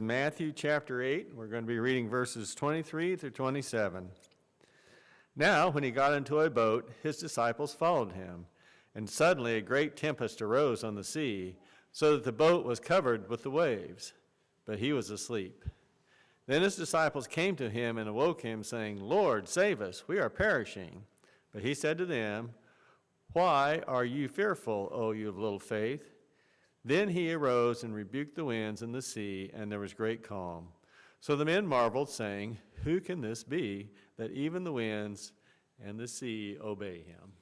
Matthew chapter 8. We're going to be reading verses 23 through 27. Now, when he got into a boat, his disciples followed him. And suddenly a great tempest arose on the sea, so that the boat was covered with the waves. But he was asleep. Then his disciples came to him and awoke him, saying, "Lord, save us, we are perishing." But he said to them, "Why are you fearful, O you of little faith?" Then he arose and rebuked the winds and the sea, and there was great calm. So the men marveled, saying, "Who can this be, that even the winds and the sea obey him?"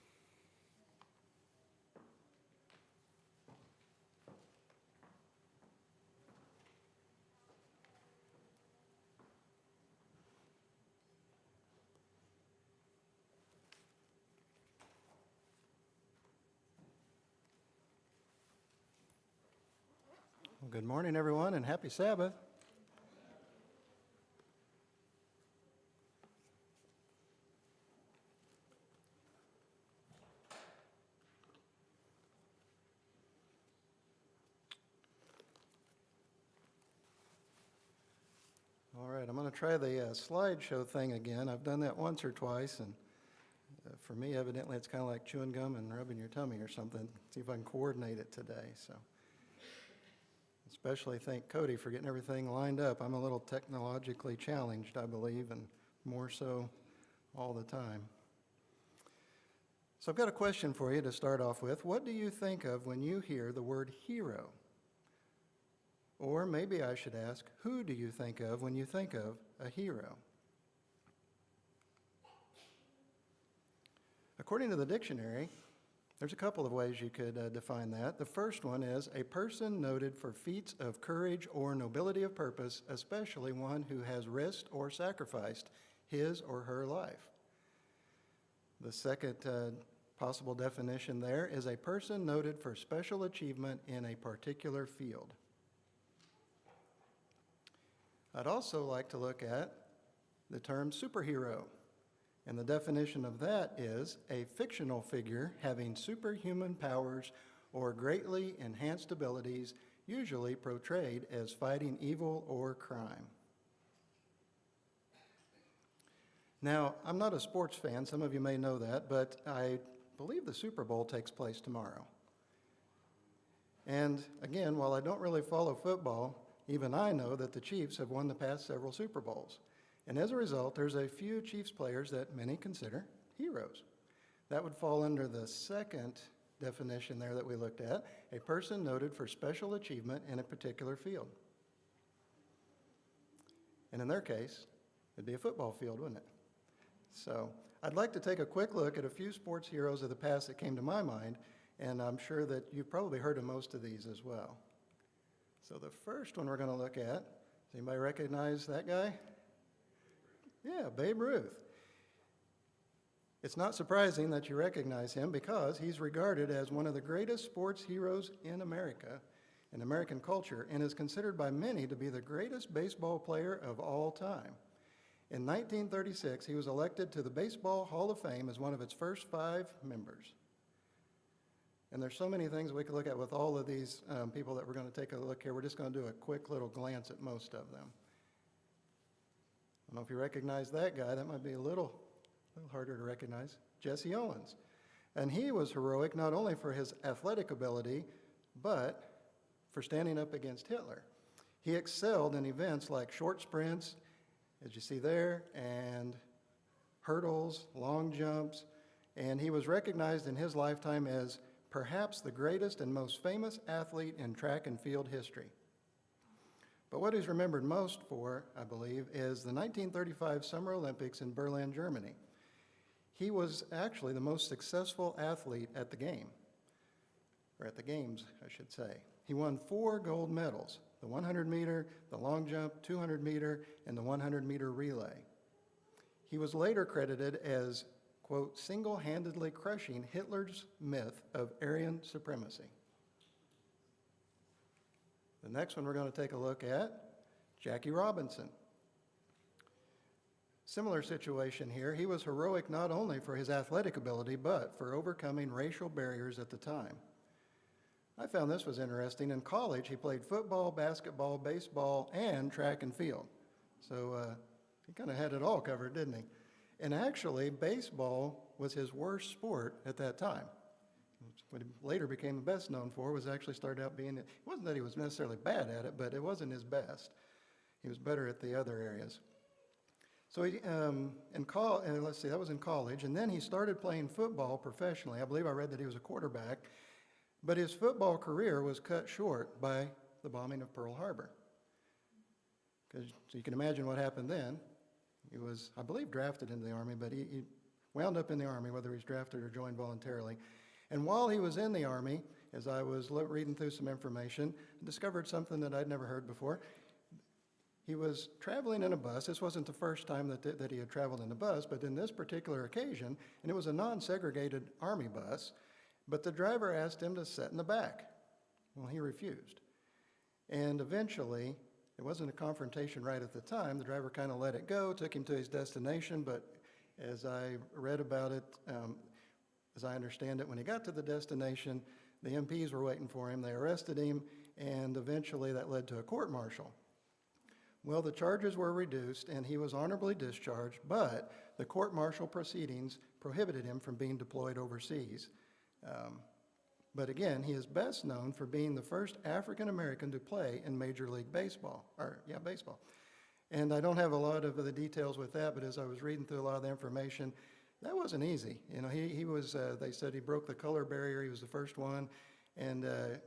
Well, good morning, everyone, and happy Sabbath. All right, I'm going to try the slideshow thing again. I've done that once or twice, and for me, evidently, it's kind of like chewing gum and rubbing your tummy or something. See if I can coordinate it today. So. Especially thank Cody for getting everything lined up. I'm a little technologically challenged, I believe, and more so all the time. So I've got a question for you to start off with. What do you think of when you hear the word hero? Or maybe I should ask, who do you think of when you think of a hero? According to the dictionary, there's a couple of ways you could define that. The first one is a person noted for feats of courage or nobility of purpose, especially one who has risked or sacrificed his or her life. The second possible definition there is a person noted for special achievement in a particular field. I'd also like to look at the term superhero. And the definition of that is a fictional figure having superhuman powers or greatly enhanced abilities, usually portrayed as fighting evil or crime. Now, I'm not a sports fan, some of you may know that, but I believe the Super Bowl takes place tomorrow. And again, while I don't really follow football, even I know that the Chiefs have won the past several Super Bowls. And as a result, there's a few Chiefs players that many consider heroes. That would fall under the second definition there that we looked at, a person noted for special achievement in a particular field. And in their case, it'd be a football field, wouldn't it? So I'd like to take a quick look at a few sports heroes of the past that came to my mind, and I'm sure that you've probably heard of most of these as well. So the first one we're going to look at, does anybody recognize that guy? Yeah, Babe Ruth. It's not surprising that you recognize him because he's regarded as one of the greatest sports heroes in America, in American culture, and is considered by many to be the greatest baseball player of all time. In 1936, he was elected to the Baseball Hall of Fame as one of its first 5 members. And there's so many things we could look at with all of these people that we're going to take a look here. We're just going to do a quick little glance at most of them. I don't know if you recognize that guy. That might be a little harder to recognize. Jesse Owens. And he was heroic not only for his athletic ability, but for standing up against Hitler. He excelled in events like short sprints, as you see there, and hurdles, long jumps, and he was recognized in his lifetime as perhaps the greatest and most famous athlete in track and field history. But what he's remembered most for, I believe, is the 1935 Summer Olympics in Berlin, Germany. He was actually the most successful athlete at the game, or at the games, I should say. He won 4 gold medals, the 100 meter, the long jump, 200 meter, and the 100 meter relay. He was later credited as, quote, single-handedly crushing Hitler's myth of Aryan supremacy. The next one we're going to take a look at, Jackie Robinson. Similar situation here. He was heroic not only for his athletic ability, but for overcoming racial barriers at the time. I found this was interesting. In college, he played football, basketball, baseball, and track and field. So he kind of had it all covered, didn't he? And actually, baseball was his worst sport at that time. What he later became best known for was actually started out being, it wasn't that he was necessarily bad at it, but it wasn't his best. He was better at the other areas. So he, let's see, that was in college, and then he started playing football professionally. I believe I read that he was a quarterback, but his football career was cut short by the bombing of Pearl Harbor. So you can imagine what happened then. He was, I believe, drafted into the Army, but he wound up in the Army, whether he was drafted or joined voluntarily. And while he was in the Army, as I was reading through some information, I discovered something that I'd never heard before. He was traveling in a bus. This wasn't the first time that he had traveled in a bus, but in this particular occasion, and it was a non-segregated Army bus, but the driver asked him to sit in the back. Well, he refused. And eventually, it wasn't a confrontation right at the time. The driver kind of let it go, took him to his destination, but as I read about it, as I understand it, when he got to the destination, the MPs were waiting for him. They arrested him, and eventually that led to a court-martial. Well, the charges were reduced, and he was honorably discharged, but the court-martial proceedings prohibited him from being deployed overseas. But again, he is best known for being the first African-American to play in Major League Baseball, baseball. And I don't have a lot of the details with that, but as I was reading through a lot of the information, that wasn't easy. You know, he was, they said he broke the color barrier. He was the first one, and there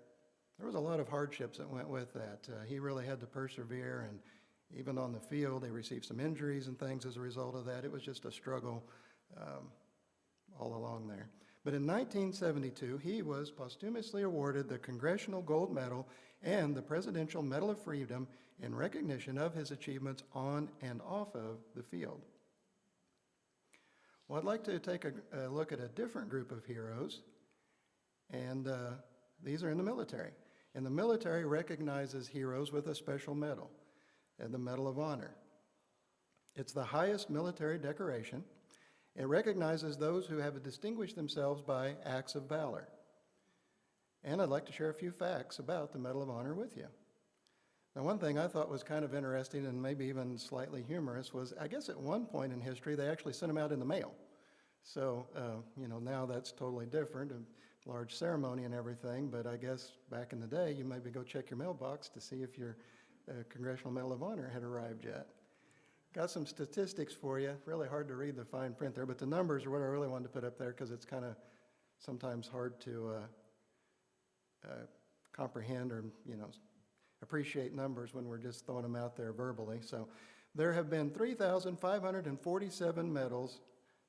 was a lot of hardships that went with that. He really had to persevere, and even on the field, he received some injuries and things as a result of that. It was just a struggle all along there. But in 1972, he was posthumously awarded the Congressional Gold Medal and the Presidential Medal of Freedom in recognition of his achievements on and off of the field. Well, I'd like to take a look at a different group of heroes, and these are in the military. And the military recognizes heroes with a special medal, the Medal of Honor. It's the highest military decoration. It recognizes those who have distinguished themselves by acts of valor. And I'd like to share a few facts about the Medal of Honor with you. Now, one thing I thought was kind of interesting and maybe even slightly humorous was, I guess at one point in history, they actually sent them out in the mail. So, now that's totally different, a large ceremony and everything, but I guess back in the day, you maybe go check your mailbox to see if your Congressional Medal of Honor had arrived yet. Got some statistics for you. Really hard to read the fine print there, but the numbers are what I really wanted to put up there because it's kind of sometimes hard to comprehend or, appreciate numbers when we're just throwing them out there verbally. So there have been 3,547 medals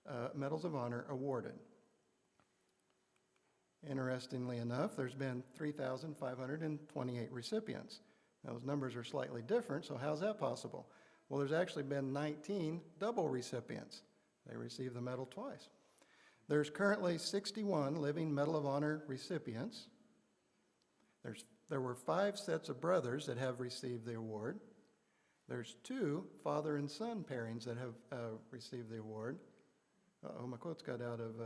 of honor awarded. Interestingly enough, there's been 3,528 recipients. Now, those numbers are slightly different, so how's that possible? Well, there's actually been 19 double recipients. They received the medal twice. There's currently 61 living Medal of Honor recipients. There were 5 sets of brothers that have received the award. There's 2 father and son pairings that have received the award. Uh-oh, my quotes got out of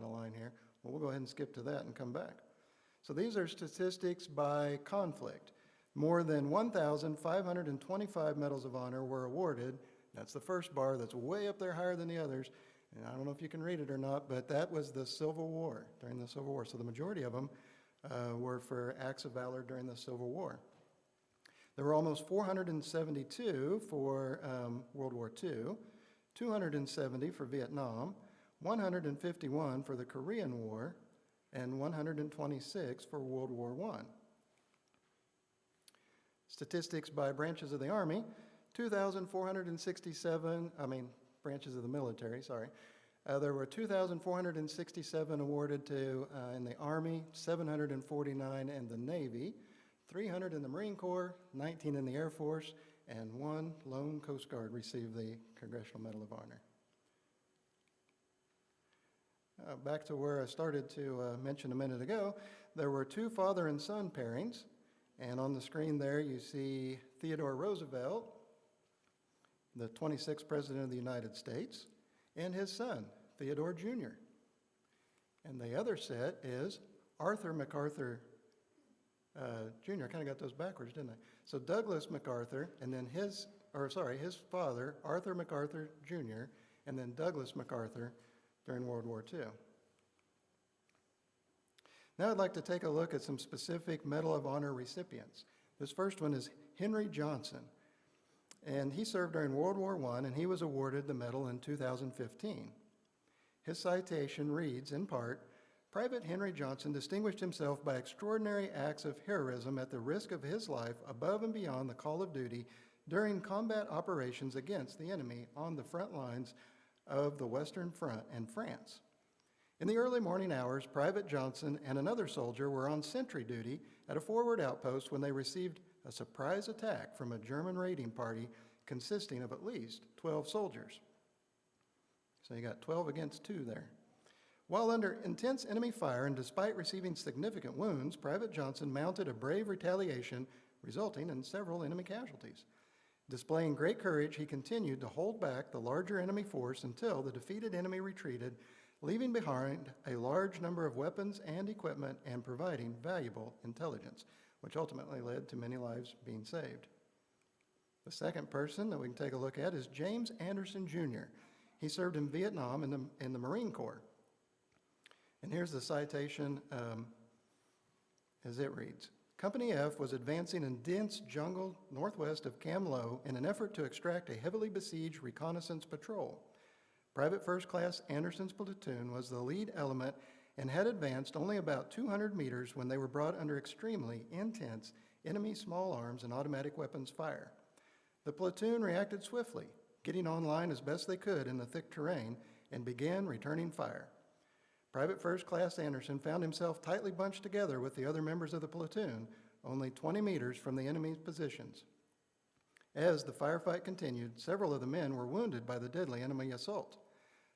line here. Well, we'll go ahead and skip to that and come back. So these are statistics by conflict. More than 1,525 Medals of Honor were awarded. That's the first bar that's way up there higher than the others. And I don't know if you can read it or not, but that was the Civil War, during the Civil War. So the majority of them were for acts of valor during the Civil War. There were almost 472 for World War II, 270 for Vietnam, 151 for the Korean War, and 126 for World War I. Statistics by branches of the Army, branches of the military, sorry. There were 2,467 awarded to in the Army, 749 in the Navy, 300 in the Marine Corps, 19 in the Air Force, and 1 lone Coast Guard received the Congressional Medal of Honor. Back to where I started to mention a minute ago, there were 2 father and son pairings. And on the screen there, you see Theodore Roosevelt, the 26th President of the United States, and his son, Theodore Jr. And the other set is Arthur MacArthur Jr. I kind of got those backwards, didn't I? So Douglas MacArthur, and then his father, Arthur MacArthur Jr., and then Douglas MacArthur during World War II. Now I'd like to take a look at some specific Medal of Honor recipients. This first one is Henry Johnson, and he served during World War I, and he was awarded the medal in 2015. His citation reads, in part, "Private Henry Johnson distinguished himself by extraordinary acts of heroism at the risk of his life above and beyond the call of duty during combat operations against the enemy on the front lines of the Western Front and France. In the early morning hours, Private Johnson and another soldier were on sentry duty at a forward outpost when they received a surprise attack from a German raiding party consisting of at least 12 soldiers." So you got 12 against 2 there. "While under intense enemy fire and despite receiving significant wounds, Private Johnson mounted a brave retaliation, resulting in several enemy casualties. Displaying great courage, he continued to hold back the larger enemy force until the defeated enemy retreated, leaving behind a large number of weapons and equipment and providing valuable intelligence, which ultimately led to many lives being saved." The second person that we can take a look at is James Anderson Jr. He served in Vietnam in the Marine Corps. And here's the citation as it reads. "Company F was advancing in dense jungle northwest of Cam Lo in an effort to extract a heavily besieged reconnaissance patrol. Private First Class Anderson's platoon was the lead element and had advanced only about 200 meters when they were brought under extremely intense enemy small arms and automatic weapons fire. The platoon reacted swiftly, getting online as best they could in the thick terrain, and began returning fire. Private First Class Anderson found himself tightly bunched together with the other members of the platoon, only 20 meters from the enemy's positions. As the firefight continued, several of the men were wounded by the deadly enemy assault.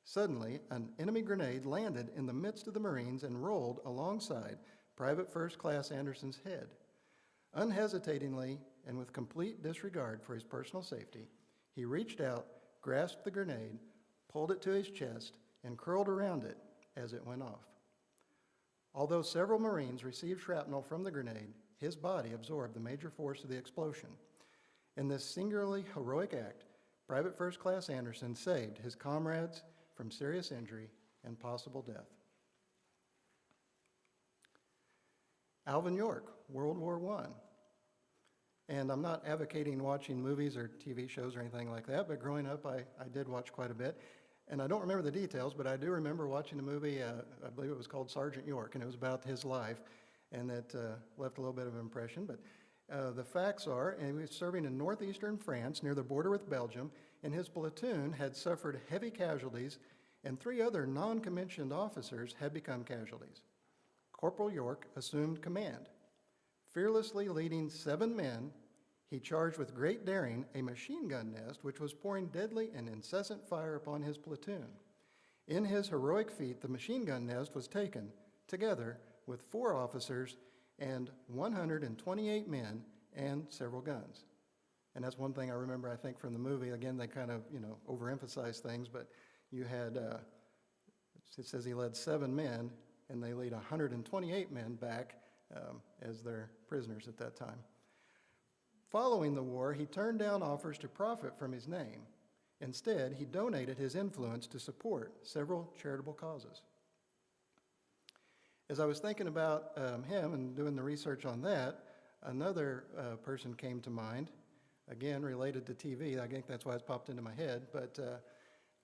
Suddenly, an enemy grenade landed in the midst of the Marines and rolled alongside Private First Class Anderson's head. Unhesitatingly, and with complete disregard for his personal safety, he reached out, grasped the grenade, pulled it to his chest, and curled around it as it went off. Although several Marines received shrapnel from the grenade, his body absorbed the major force of the explosion. In this singularly heroic act, Private First Class Anderson saved his comrades from serious injury and possible death." Alvin York, World War I. And I'm not advocating watching movies or TV shows or anything like that, but growing up, I did watch quite a bit. And I don't remember the details, but I do remember watching a movie, I believe it was called Sergeant York, and it was about his life, and that left a little bit of an impression. But the facts are, and he was serving in northeastern France near the border with Belgium, and his platoon had suffered heavy casualties, and 3 other non-commissioned officers had become casualties. Corporal York assumed command. Fearlessly leading 7 men, he charged with great daring a machine gun nest which was pouring deadly and incessant fire upon his platoon. In his heroic feat, the machine gun nest was taken, together with 4 officers and 128 men and several guns. And that's one thing I remember, I think, from the movie. Again, they kind of, overemphasize things, but you had, it says he led 7 men, and they lead 128 men back as their prisoners at that time. Following the war, he turned down offers to profit from his name. Instead, he donated his influence to support several charitable causes. As I was thinking about him and doing the research on that, another person came to mind, again related to TV. I think that's why it's popped into my head, but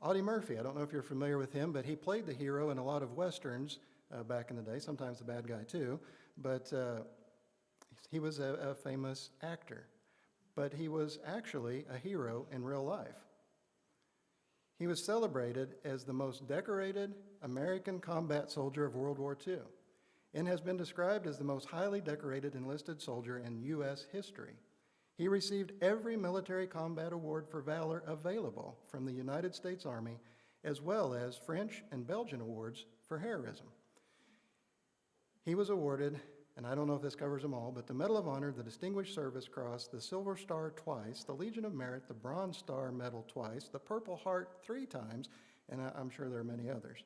Audie Murphy. I don't know if you're familiar with him, but he played the hero in a lot of Westerns back in the day, sometimes the bad guy too, but he was a famous actor. But he was actually a hero in real life. He was celebrated as the most decorated American combat soldier of World War II and has been described as the most highly decorated enlisted soldier in U.S. history. He received every military combat award for valor available from the United States Army, as well as French and Belgian awards for heroism. He was awarded, and I don't know if this covers them all, but the Medal of Honor, the Distinguished Service Cross, the Silver Star twice, the Legion of Merit, the Bronze Star Medal twice, the Purple Heart 3 times, and I'm sure there are many others.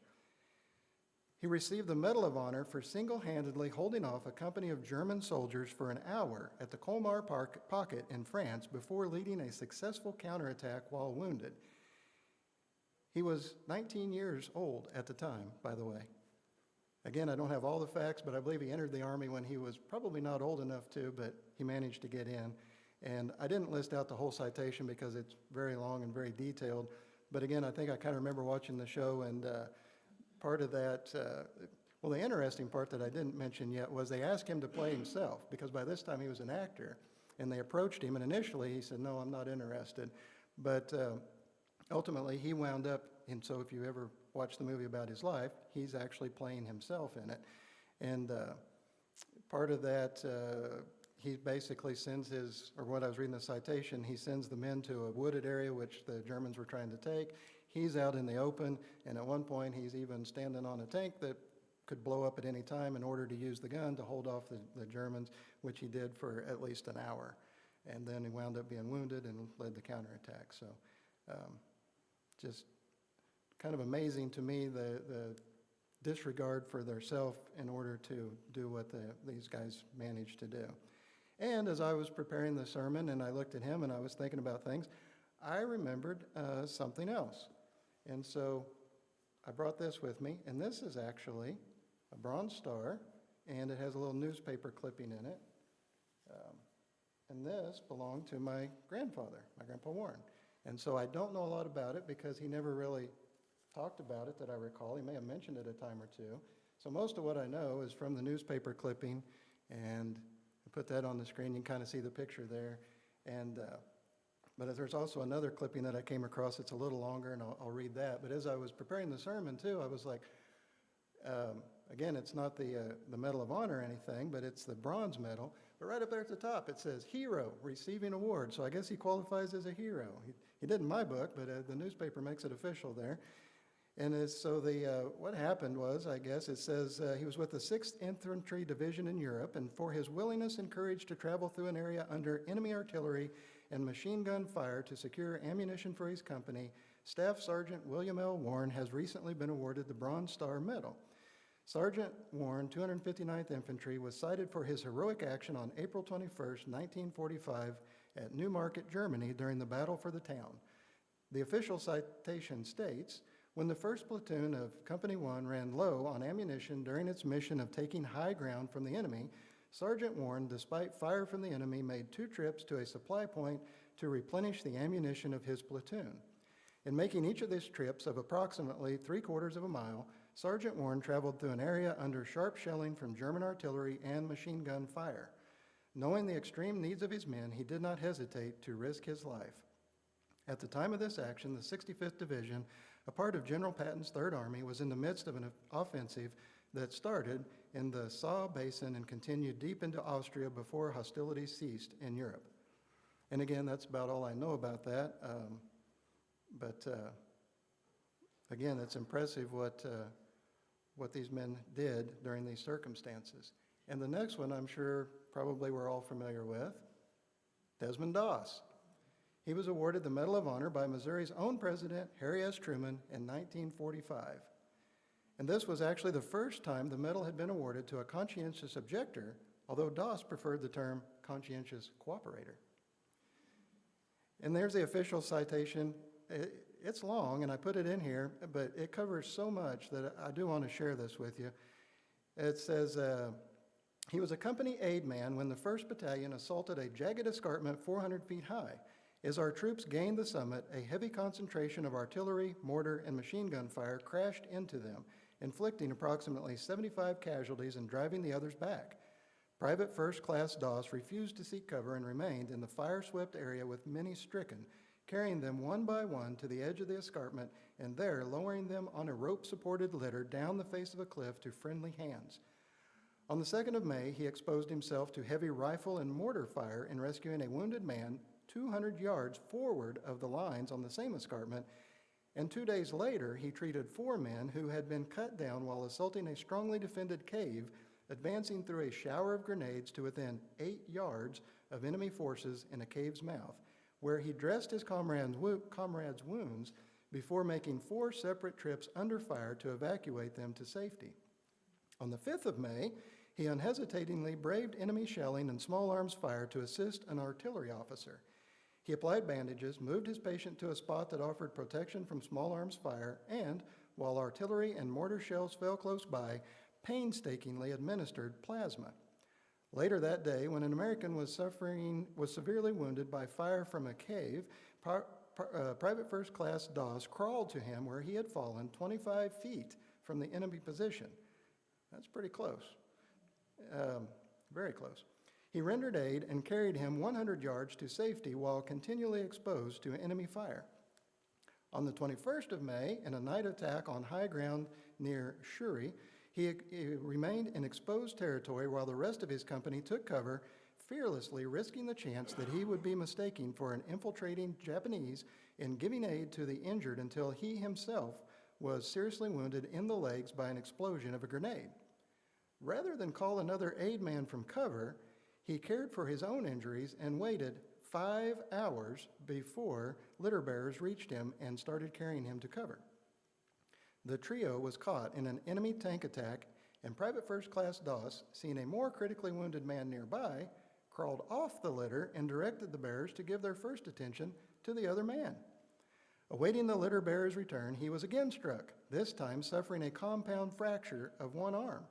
He received the Medal of Honor for single-handedly holding off a company of German soldiers for an hour at the Colmar Pocket in France before leading a successful counterattack while wounded. He was 19 years old at the time, by the way. Again, I don't have all the facts, but I believe he entered the Army when he was probably not old enough to, but he managed to get in. And I didn't list out the whole citation because it's very long and very detailed. But again, I think I kind of remember watching the show, and part of that, well, the interesting part that I didn't mention yet was they asked him to play himself, because by this time he was an actor. And they approached him, and initially he said, "No, I'm not interested." But ultimately he wound up, and so if you ever watch the movie about his life, he's actually playing himself in it. And part of that, he basically sends his, or what I was reading the citation, he sends the men to a wooded area which the Germans were trying to take. He's out in the open, and at one point he's even standing on a tank that could blow up at any time in order to use the gun to hold off the Germans, which he did for at least an hour. And then he wound up being wounded and led the counterattack. So just kind of amazing to me, the disregard for their self in order to do what these guys managed to do. And as I was preparing the sermon and I looked at him and I was thinking about things, I remembered something else. And so I brought this with me, and this is actually a Bronze Star, and it has a little newspaper clipping in it. And this belonged to my grandfather, my Grandpa Warren. And so I don't know a lot about it because he never really talked about it that I recall. He may have mentioned it a time or two. So most of what I know is from the newspaper clipping, and I put that on the screen. You can kind of see the picture there. And but there's also another clipping that I came across. It's a little longer, and I'll read that. But as I was preparing the sermon, too, I was like, again, it's not the Medal of Honor or anything, but it's the bronze medal. But right up there at the top, it says, "Hero Receiving Award." So I guess he qualifies as a hero. He did in my book, but the newspaper makes it official there. And so what happened was, I guess, it says he was with the 6th Infantry Division in Europe, and for his willingness and courage to travel through an area under enemy artillery and machine gun fire to secure ammunition for his company, Staff Sergeant William L. Warren has recently been awarded the Bronze Star Medal. Sergeant Warren, 259th Infantry, was cited for his heroic action on April 21st, 1945, at Neumarkt, Germany, during the battle for the town. The official citation states, "When the 1st Platoon of Company 1 ran low on ammunition during its mission of taking high ground from the enemy, Sergeant Warren, despite fire from the enemy, made 2 trips to a supply point to replenish the ammunition of his platoon. In making each of these trips of approximately 3/4 of a mile, Sergeant Warren traveled through an area under sharp shelling from German artillery and machine gun fire. Knowing the extreme needs of his men, he did not hesitate to risk his life. At the time of this action, the 65th Division, a part of General Patton's Third Army, was in the midst of an offensive that started in the Saar Basin and continued deep into Austria before hostilities ceased in Europe." And again, that's about all I know about that. But again, it's impressive what these men did during these circumstances. And the next one, I'm sure probably we're all familiar with, Desmond Doss. He was awarded the Medal of Honor by Missouri's own president, Harry S. Truman, in 1945. And this was actually the first time the medal had been awarded to a conscientious objector, although Doss preferred the term conscientious cooperator. And there's the official citation. It's long, and I put it in here, but it covers so much that I do want to share this with you. It says, he was a company aide man when the 1st Battalion assaulted a jagged escarpment 400 feet high. As our troops gained the summit, a heavy concentration of artillery, mortar, and machine gun fire crashed into them, inflicting approximately 75 casualties and driving the others back. Private First Class Doss refused to seek cover and remained in the fire-swept area with many stricken, carrying them one by one to the edge of the escarpment and there lowering them on a rope-supported litter down the face of a cliff to friendly hands. On the 2nd of May, he exposed himself to heavy rifle and mortar fire in rescuing a wounded man 200 yards forward of the lines on the same escarpment, and 2 days later, he treated 4 men who had been cut down while assaulting a strongly defended cave, advancing through a shower of grenades to within 8 yards of enemy forces in a cave's mouth, where he dressed his comrades' wounds before making 4 separate trips under fire to evacuate them to safety. On the 5th of May, he unhesitatingly braved enemy shelling and small arms fire to assist an artillery officer. He applied bandages, moved his patient to a spot that offered protection from small arms fire, and, while artillery and mortar shells fell close by, painstakingly administered plasma. Later that day, when an American was severely wounded by fire from a cave, Private First Class Doss crawled to him where he had fallen 25 feet from the enemy position. That's pretty close, very close. He rendered aid and carried him 100 yards to safety while continually exposed to enemy fire. On the 21st of May, in a night attack on high ground near Shuri, he remained in exposed territory while the rest of his company took cover, fearlessly risking the chance that he would be mistaken for an infiltrating Japanese in giving aid to the injured until he himself was seriously wounded in the legs by an explosion of a grenade. Rather than call another aid man from cover, he cared for his own injuries and waited 5 hours before litter bearers reached him and started carrying him to cover. The trio was caught in an enemy tank attack, and Private First Class Doss, seeing a more critically wounded man nearby, crawled off the litter and directed the bearers to give their first attention to the other man. Awaiting the litter bearer's return, he was again struck, this time suffering a compound fracture of one arm.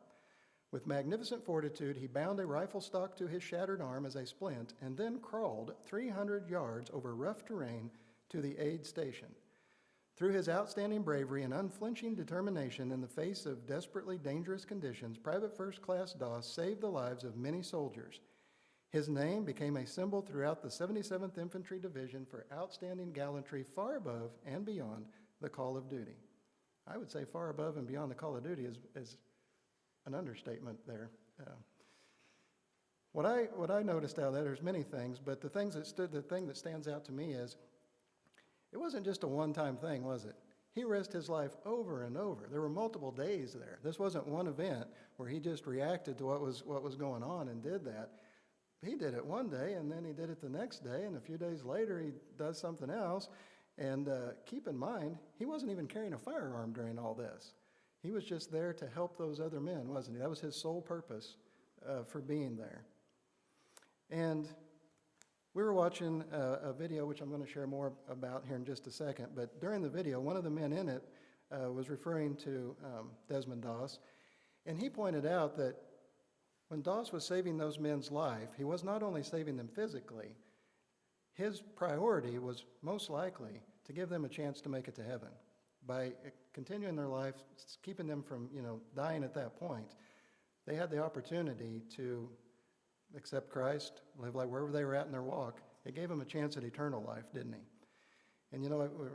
With magnificent fortitude, he bound a rifle stock to his shattered arm as a splint and then crawled 300 yards over rough terrain to the aid station. Through his outstanding bravery and unflinching determination in the face of desperately dangerous conditions, Private First Class Doss saved the lives of many soldiers. His name became a symbol throughout the 77th Infantry Division for outstanding gallantry far above and beyond the call of duty. I would say far above and beyond the call of duty is an understatement there. What I noticed out of that, there's many things, but the thing that stands out to me is it wasn't just a one-time thing, was it? He risked his life over and over. There were multiple days there. This wasn't one event where he just reacted to what was going on and did that. He did it one day, and then he did it the next day, and a few days later he does something else. And keep in mind, he wasn't even carrying a firearm during all this. He was just there to help those other men, wasn't he? That was his sole purpose for being there. And we were watching a video, which I'm going to share more about here in just a second, but during the video, one of the men in it was referring to Desmond Doss, and he pointed out that when Doss was saving those men's life, he was not only saving them physically, his priority was most likely to give them a chance to make it to heaven. By continuing their life, keeping them from, dying at that point, they had the opportunity to accept Christ, live like wherever they were at in their walk. It gave them a chance at eternal life, didn't he? And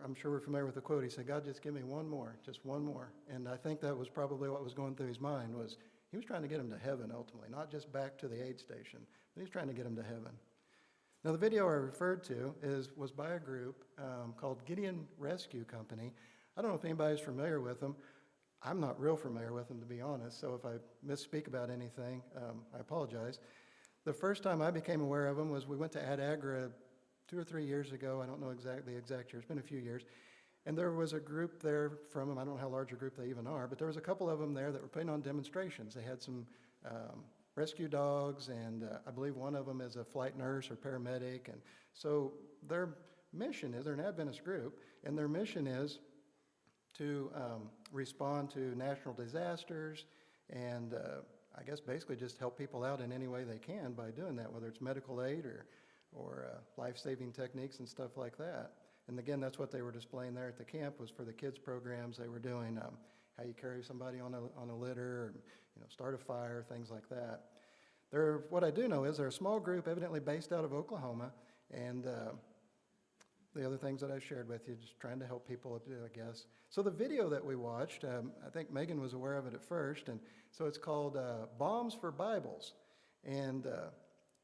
I'm sure we're familiar with the quote. He said, "God, just give me one more, just one more." And I think that was probably what was going through his mind, was he was trying to get him to heaven ultimately, not just back to the aid station, but he's trying to get him to heaven. Now, the video I referred to was by a group called Gideon Rescue Company. I don't know if anybody's familiar with them. I'm not real familiar with them, to be honest, so if I misspeak about anything, I apologize. The first time I became aware of them was we went to Ad Agra 2 or 3 years ago. I don't know the exact year. It's been a few years. And there was a group there from them. I don't know how large a group they even are, but there was a couple of them there that were putting on demonstrations. They had some rescue dogs, and I believe one of them is a flight nurse or paramedic. And so their mission is, they're an Adventist group, and their mission is to respond to national disasters and I guess basically just help people out in any way they can by doing that, whether it's medical aid or life-saving techniques and stuff like that. And again, that's what they were displaying there at the camp, was for the kids programs. They were doing how you carry somebody on a litter, or, start a fire, things like that. What I do know is they're a small group, evidently based out of Oklahoma, and the other things that I shared with you, just trying to help people, I guess. So the video that we watched, I think Megan was aware of it at first, and so it's called Bombs for Bibles. And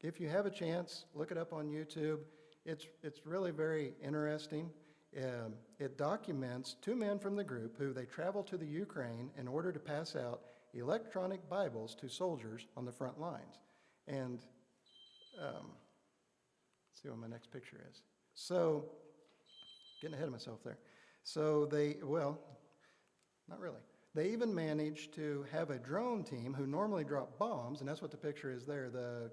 if you have a chance, look it up on YouTube. It's really very interesting. It documents 2 men from the group who they traveled to the Ukraine in order to pass out electronic Bibles to soldiers on the front lines. And let's see what my next picture is. So, getting ahead of myself there. So not really. They even managed to have a drone team who normally drop bombs, and that's what the picture is there, the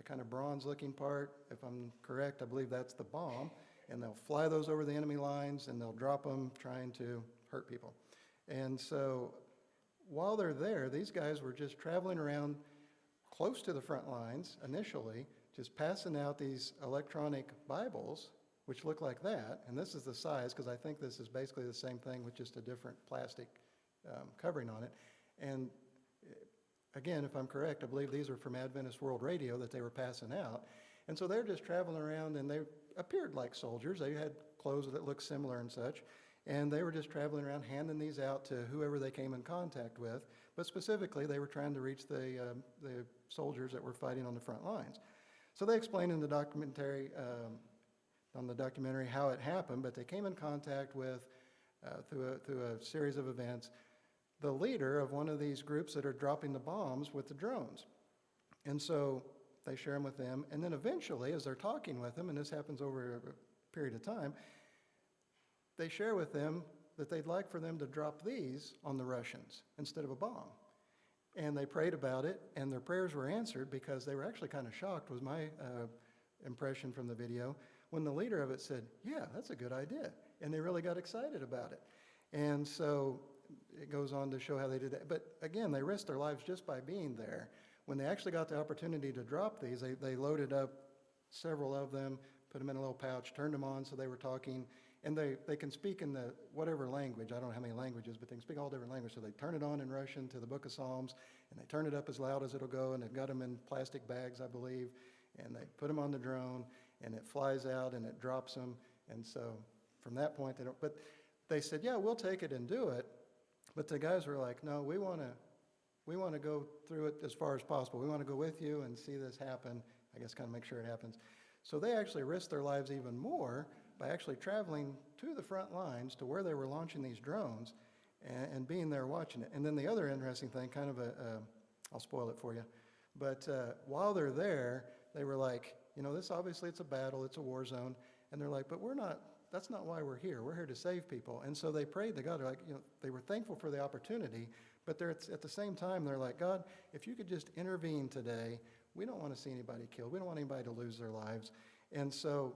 kind of bronze-looking part. If I'm correct, I believe that's the bomb, and they'll fly those over the enemy lines, and they'll drop them trying to hurt people. And so while they're there, these guys were just traveling around close to the front lines initially, just passing out these electronic Bibles, which look like that, and this is the size, because I think this is basically the same thing with just a different plastic covering on it. And again, if I'm correct, I believe these are from Adventist World Radio that they were passing out. And so they're just traveling around, and they appeared like soldiers. They had clothes that looked similar and such, and they were just traveling around handing these out to whoever they came in contact with. But specifically, they were trying to reach the soldiers that were fighting on the front lines. So they explained in the documentary, how it happened, but they came in contact with, through a series of events, the leader of one of these groups that are dropping the bombs with the drones. And so they share them with them, and then eventually, as they're talking with them, and this happens over a period of time, they share with them that they'd like for them to drop these on the Russians instead of a bomb. And they prayed about it, and their prayers were answered because they were actually kind of shocked, was my impression from the video, when the leader of it said, yeah, that's a good idea. And they really got excited about it. And so it goes on to show how they did that. But again, they risked their lives just by being there. When they actually got the opportunity to drop these, they loaded up several of them, put them in a little pouch, turned them on so they were talking. And they can speak in the whatever language, I don't know how many languages, but they can speak all different languages. So they turn it on in Russian to the Book of Psalms, and they turn it up as loud as it'll go, and they've got them in plastic bags, I believe, and they put them on the drone, and it flies out, and it drops them. And so from that point, but they said, yeah, we'll take it and do it. But the guys were like, no, we want to go through it as far as possible. We want to go with you and see this happen, I guess kind of make sure it happens. So they actually risked their lives even more by actually traveling to the front lines to where they were launching these drones and being there watching it. And then the other interesting thing, kind of I'll spoil it for you, but while they're there, they were like, this obviously it's a battle, it's a war zone, and they're like, but that's not why we're here. We're here to save people. And so they prayed to God. They're like, they were thankful for the opportunity, but at the same time, they're like, God, if you could just intervene today, we don't want to see anybody killed. We don't want anybody to lose their lives. And so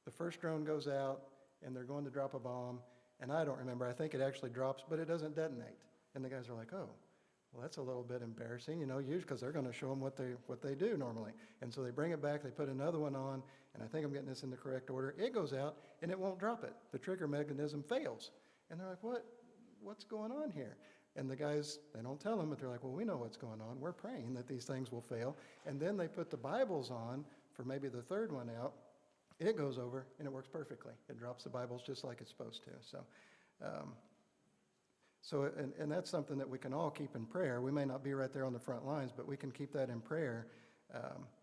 the first drone goes out, and they're going to drop a bomb, and I don't remember. I think it actually drops, but it doesn't detonate. And the guys are like, oh, well, that's a little bit embarrassing, usually because they're going to show them what they do normally. And so they bring it back, they put another one on, and I think I'm getting this in the correct order. It goes out, and it won't drop it. The trigger mechanism fails. And they're like, what's going on here? And the guys, they don't tell them, but they're like, well, we know what's going on. We're praying that these things will fail. And then they put the Bibles on for maybe the third one out. It goes over, and it works perfectly. It drops the Bibles just like it's supposed to. So, that's something that we can all keep in prayer. We may not be right there on the front lines, but we can keep that in prayer,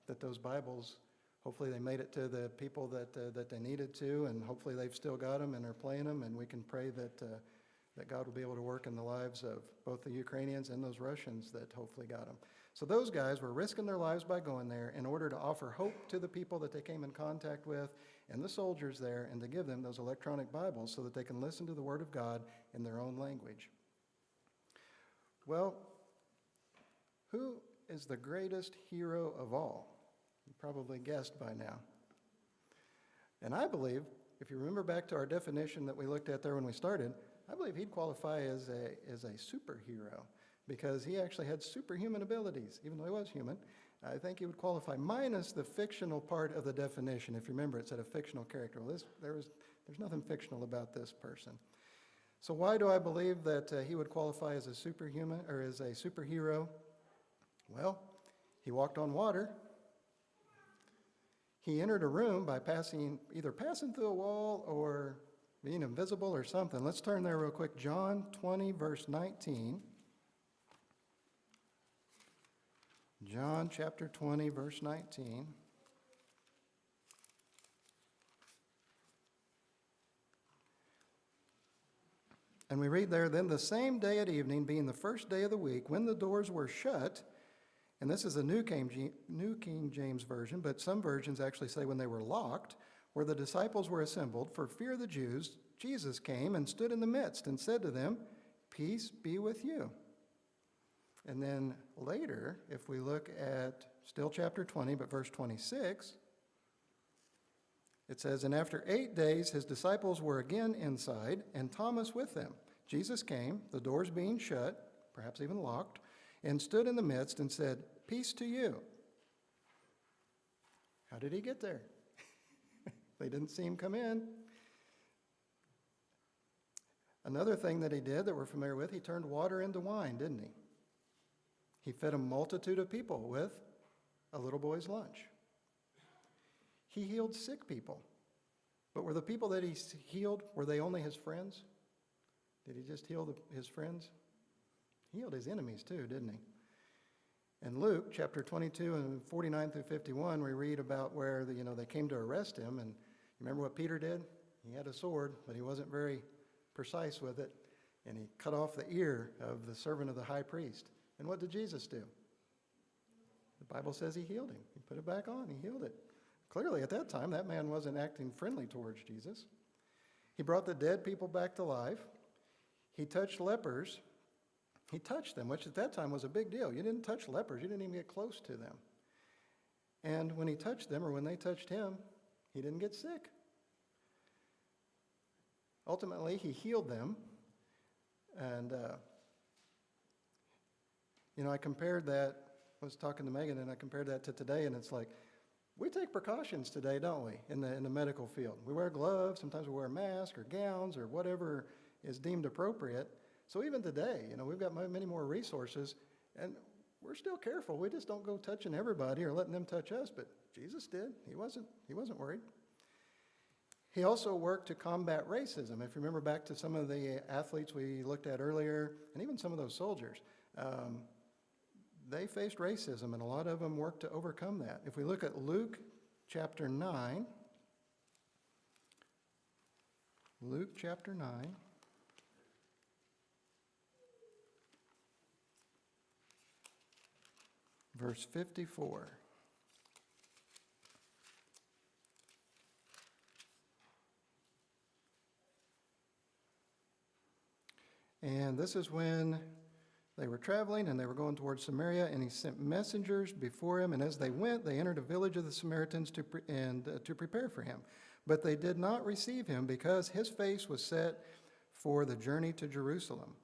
that those Bibles, hopefully they made it to the people that they needed to, and hopefully they've still got them and are playing them, and we can pray that God will be able to work in the lives of both the Ukrainians and those Russians that hopefully got them. So those guys were risking their lives by going there in order to offer hope to the people that they came in contact with and the soldiers there, and to give them those electronic Bibles so that they can listen to the Word of God in their own language. Well, who is the greatest hero of all? You probably guessed by now. And I believe, if you remember back to our definition that we looked at there when we started, I believe he'd qualify as a superhero, because he actually had superhuman abilities, even though he was human. I think he would qualify, minus the fictional part of the definition. If you remember, it said a fictional character. Well, there's nothing fictional about this person. So why do I believe that he would qualify as a superhuman or as a superhero? Well, he walked on water. He entered a room by either passing through a wall or being invisible or something. Let's turn there real quick. John 20, verse 19. John chapter 20, verse 19. And we read there, then the same day at evening, being the first day of the week, when the doors were shut, and this is a New King James Version, but some versions actually say when they were locked, where the disciples were assembled, for fear of the Jews, Jesus came and stood in the midst and said to them, peace be with you. And then later, if we look at still chapter 20, but verse 26, it says, and after 8 days his disciples were again inside, and Thomas with them. Jesus came, the doors being shut, perhaps even locked, and stood in the midst and said, peace to you. How did he get there? They didn't see him come in. Another thing that he did that we're familiar with, he turned water into wine, didn't he? He fed a multitude of people with a little boy's lunch. He healed sick people. But were the people that he healed, were they only his friends? Did he just heal his friends? He healed his enemies too, didn't he? In Luke chapter 22 and 49 through 51, we read about where they came to arrest him. And you remember what Peter did? He had a sword, but he wasn't very precise with it. And he cut off the ear of the servant of the high priest. And what did Jesus do? The Bible says he healed him. He put it back on. He healed it. Clearly, at that time, that man wasn't acting friendly towards Jesus. He brought the dead people back to life. He touched lepers. He touched them, which at that time was a big deal. You didn't touch lepers. You didn't even get close to them. And when he touched them, or when they touched him, he didn't get sick. Ultimately, he healed them. And, I compared that. I was talking to Megan, and I compared that to today, and it's like, we take precautions today, don't we, in the medical field? We wear gloves, sometimes we wear masks or gowns or whatever is deemed appropriate. So even today, we've got many more resources, and we're still careful. We just don't go touching everybody or letting them touch us, but Jesus did. He wasn't worried. He also worked to combat racism. If you remember back to some of the athletes we looked at earlier, and even some of those soldiers, they faced racism, and a lot of them worked to overcome that. If we look at Luke chapter 9, verse 54. And this is when they were traveling, and they were going towards Samaria, and he sent messengers before him. And as they went, they entered a village of the Samaritans to prepare for him. But they did not receive him, because his face was set for the journey to Jerusalem.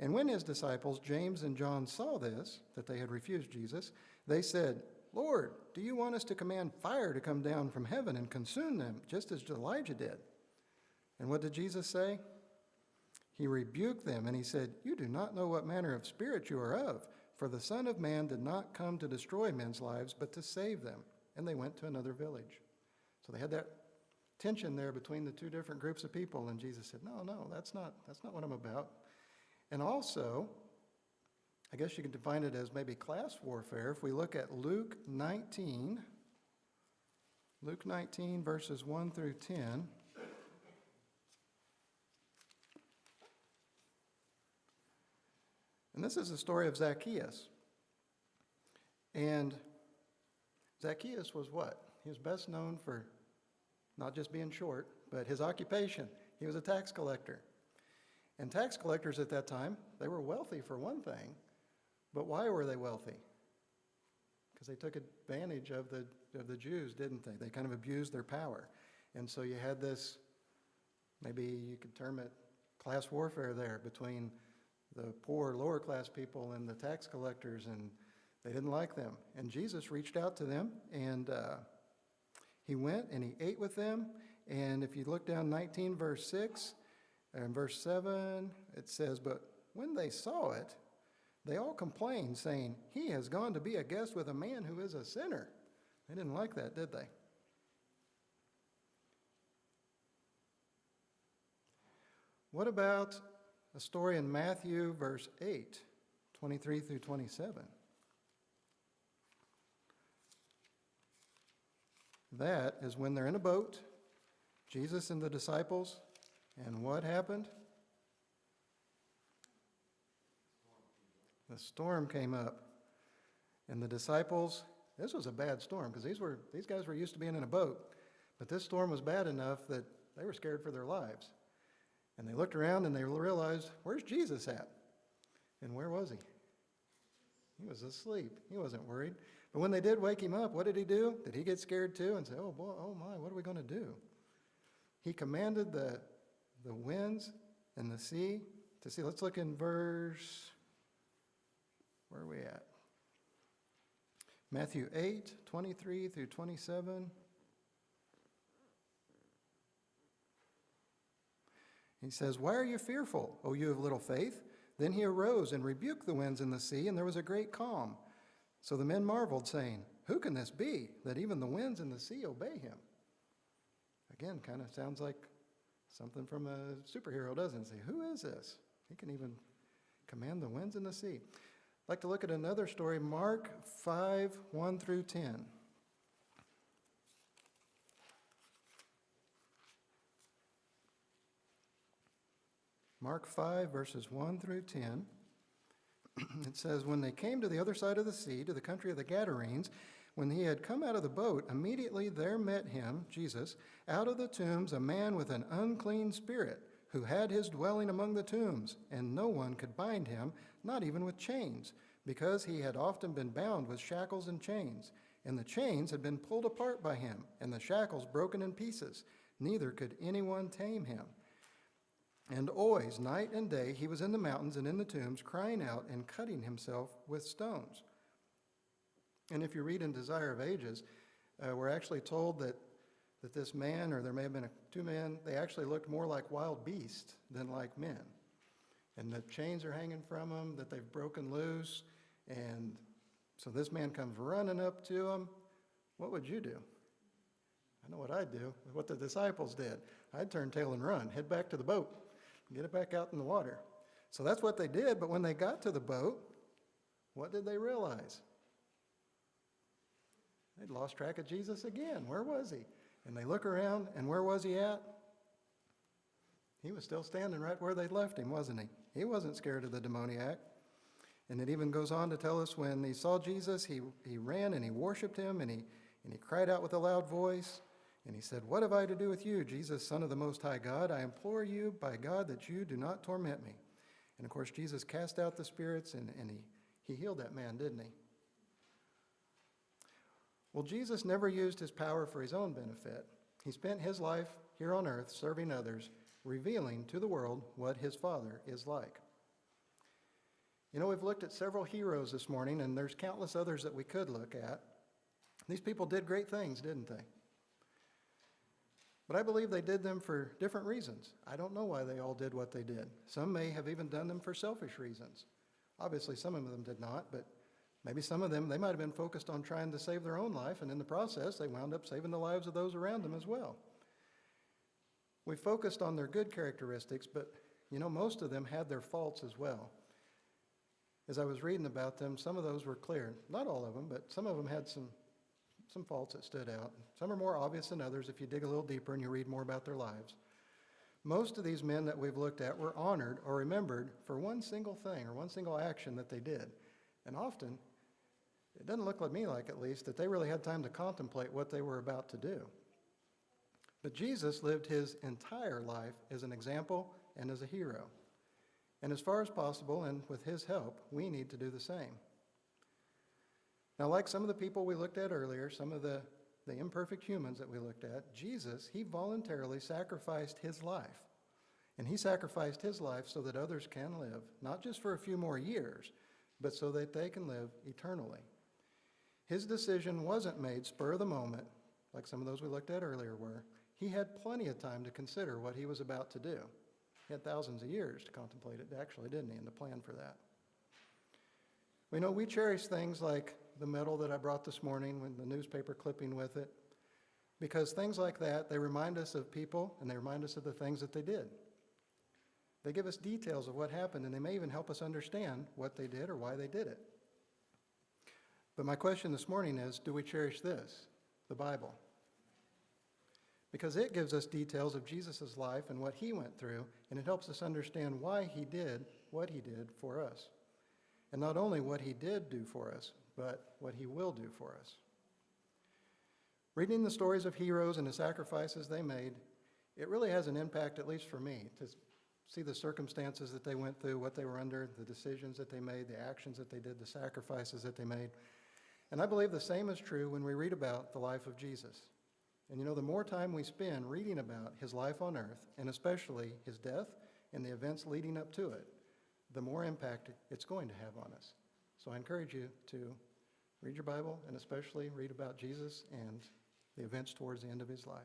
And when his disciples, James and John, saw this, that they had refused Jesus, they said, Lord, do you want us to command fire to come down from heaven and consume them, just as Elijah did? And what did Jesus say? He rebuked them, and he said, you do not know what manner of spirit you are of, for the Son of Man did not come to destroy men's lives, but to save them. And they went to another village. So they had that tension there between the two different groups of people, and Jesus said, no, that's not what I'm about. And also, I guess you could define it as maybe class warfare. If we look at Luke 19, verses 1 through 10, and this is the story of Zacchaeus. And Zacchaeus was what? He was best known for not just being short, but his occupation. He was a tax collector. And tax collectors at that time, they were wealthy for one thing, but why were they wealthy? Because they took advantage of the Jews, didn't they? They kind of abused their power. And so you had this, maybe you could term it class warfare there between the poor, lower class people and the tax collectors, and they didn't like them. And Jesus reached out to them, and he went and he ate with them. And if you look down 19 verse 6 and verse 7, it says, but when they saw it, they all complained, saying, he has gone to be a guest with a man who is a sinner. They didn't like that, did they? What about a story in Matthew, verse 8, 23 through 27. That is when they're in a boat, Jesus and the disciples, and what happened? The storm came up, and the disciples, this was a bad storm, because these guys were used to being in a boat, but this storm was bad enough that they were scared for their lives. And they looked around and they realized, where's Jesus at? And where was he? He was asleep. He wasn't worried. But when they did wake him up, what did he do? Did he get scared too and say, oh boy, oh my, what are we going to do? He commanded the winds and the sea to see. Let's look in verse, where are we at? Matthew 8:23 through 27. He says, why are you fearful, O you of little faith? Then he arose and rebuked the winds and the sea, and there was a great calm. So the men marveled, saying, who can this be, that even the winds and the sea obey him? Again, kind of sounds like something from a superhero, doesn't it? Say, who is this? He can even command the winds and the sea. I'd like to look at another story, Mark 5:1 through 10. Mark 5, verses 1 through 10. It says, when they came to the other side of the sea, to the country of the Gadarenes, when he had come out of the boat, immediately there met him, Jesus, out of the tombs a man with an unclean spirit, who had his dwelling among the tombs, and no one could bind him, not even with chains, because he had often been bound with shackles and chains. And the chains had been pulled apart by him, and the shackles broken in pieces. Neither could anyone tame him. And always, night and day, he was in the mountains and in the tombs, crying out and cutting himself with stones. And if you read in Desire of Ages, we're actually told that this man, or there may have been two men, they actually looked more like wild beasts than like men. And the chains are hanging from them, that they've broken loose. And so this man comes running up to him. What would you do? I know what I'd do, what the disciples did. I'd turn tail and run, head back to the boat, get it back out in the water. So that's what they did, but when they got to the boat, what did they realize? They'd lost track of Jesus again. Where was he? And they look around, and where was he at? He was still standing right where they'd left him, wasn't he? He wasn't scared of the demoniac. And it even goes on to tell us when he saw Jesus, he ran and he worshiped him, and he cried out with a loud voice, and he said, what have I to do with you, Jesus, Son of the Most High God? I implore you by God that you do not torment me. And of course, Jesus cast out the spirits, and he healed that man, didn't he? Well, Jesus never used his power for his own benefit. He spent his life here on earth serving others, revealing to the world what his Father is like. You know, we've looked at several heroes this morning, and there's countless others that we could look at. These people did great things, didn't they? But I believe they did them for different reasons. I don't know why they all did what they did. Some may have even done them for selfish reasons. Obviously, some of them did not, but maybe some of them, they might have been focused on trying to save their own life, and in the process, they wound up saving the lives of those around them as well. We focused on their good characteristics, but, you know, most of them had their faults as well. As I was reading about them, some of those were clear. Not all of them, but some of them had some faults that stood out. Some are more obvious than others if you dig a little deeper and you read more about their lives. Most of these men that we've looked at were honored or remembered for one single thing or one single action that they did. And often, it doesn't look like me like at least, that they really had time to contemplate what they were about to do. But Jesus lived his entire life as an example and as a hero. And as far as possible, and with his help, we need to do the same. Now, like some of the people we looked at earlier, some of the imperfect humans that we looked at, Jesus, he voluntarily sacrificed his life. And he sacrificed his life so that others can live, not just for a few more years, but so that they can live eternally. His decision wasn't made spur of the moment, like some of those we looked at earlier were. He had plenty of time to consider what he was about to do. He had thousands of years to contemplate it, actually, didn't he, and to plan for that. We know we cherish things like the medal that I brought this morning with the newspaper clipping with it, because things like that, they remind us of people and they remind us of the things that they did. They give us details of what happened, and they may even help us understand what they did or why they did it. But my question this morning is, do we cherish this, the Bible? Because it gives us details of Jesus' life and what he went through, and it helps us understand why he did what he did for us. And not only what he did do for us, but what he will do for us. Reading the stories of heroes and the sacrifices they made, it really has an impact, at least for me, to see the circumstances that they went through, what they were under, the decisions that they made, the actions that they did, the sacrifices that they made. And I believe the same is true when we read about the life of Jesus. And you know, the more time we spend reading about his life on earth, and especially his death and the events leading up to it, the more impact it's going to have on us. So I encourage you to read your Bible and especially read about Jesus and the events towards the end of his life.